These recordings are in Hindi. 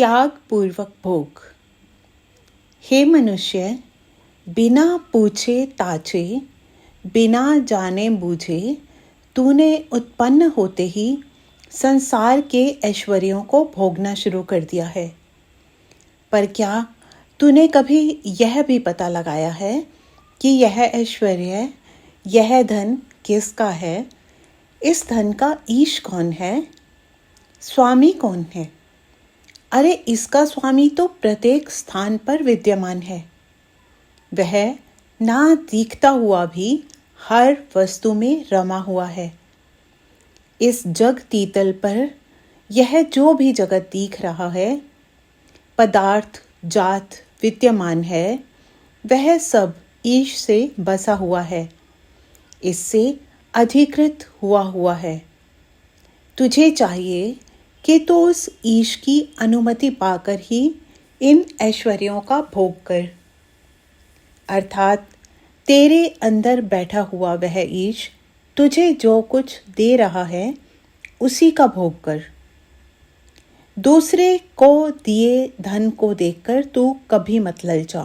त्याग पूर्वक भोग। हे मनुष्य, बिना पूछे ताछे, बिना जाने बूझे तूने उत्पन्न होते ही संसार के ऐश्वर्यों को भोगना शुरू कर दिया है। पर क्या तूने कभी यह भी पता लगाया है कि यह ऐश्वर्य, यह धन किसका है? इस धन का ईश कौन है? स्वामी कौन है? अरे इसका स्वामी तो प्रत्येक स्थान पर विद्यमान है। वह ना दिखता हुआ भी हर वस्तु में रमा हुआ है। इस जग तीतल पर यह जो भी जगत दिख रहा है, पदार्थ जात विद्यमान है, वह सब ईश से बसा हुआ है, इससे अधिकृत हुआ है। तुझे चाहिए कि तू उस ईश की अनुमति पाकर ही इन ऐश्वर्यों का भोग कर, अर्थात तेरे अंदर बैठा हुआ वह ईश तुझे जो कुछ दे रहा है उसी का भोग कर। दूसरे को दिए धन को देखकर तू कभी मत ललचा,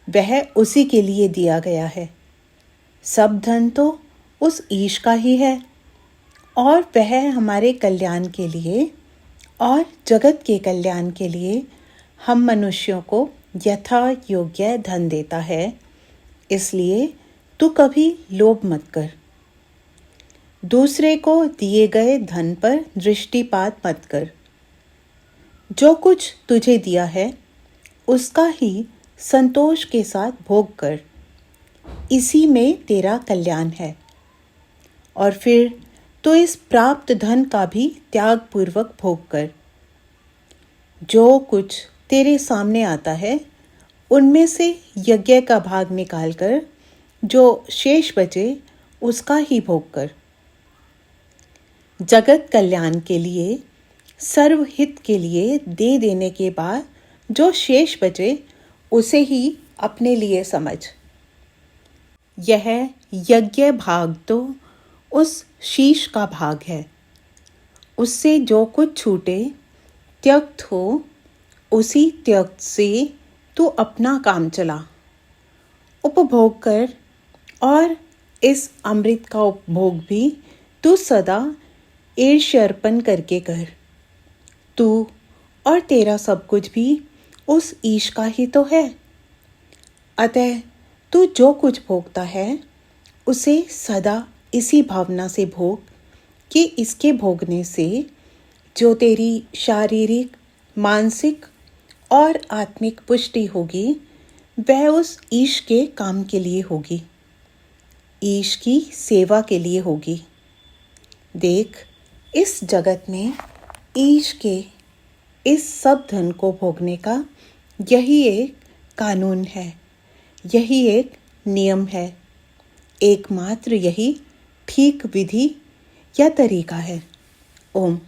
वह उसी के लिए दिया गया है। सब धन तो उस ईश का ही है और वह हमारे कल्याण के लिए और जगत के कल्याण के लिए हम मनुष्यों को यथा योग्य धन देता है। इसलिए तू कभी लोभ मत कर। दूसरे को दिए गए धन पर दृष्टिपात मत कर। जो कुछ तुझे दिया है उसका ही संतोष के साथ भोग कर, इसी में तेरा कल्याण है। और फिर तो इस प्राप्त धन का भी त्याग पूर्वक भोग कर। जो कुछ तेरे सामने आता है उनमें से यज्ञ का भाग निकालकर जो शेष बचे उसका ही भोग कर। जगत कल्याण के लिए, सर्वहित के लिए दे देने के बाद जो शेष बचे उसे ही अपने लिए समझ। यह यज्ञ भाग तो उस शीश का भाग है। उससे जो कुछ छूटे, त्यक्त हो, उसी त्यक्त से तू अपना काम चला, उपभोग कर। और इस अमृत का उपभोग भी तू सदा ईर्ष्यर्पण करके कर। तू और तेरा सब कुछ भी उस ईश का ही तो है। अतः तू जो कुछ भोगता है उसे सदा इसी भावना से भोग कि इसके भोगने से जो तेरी शारीरिक, मानसिक और आत्मिक पुष्टि होगी वह उस ईश के काम के लिए होगी, ईश की सेवा के लिए होगी। देख, इस जगत में ईश के इस सब धन को भोगने का यही एक कानून है, यही एक नियम है, एकमात्र यही ठीक विधि या तरीका है। ओम।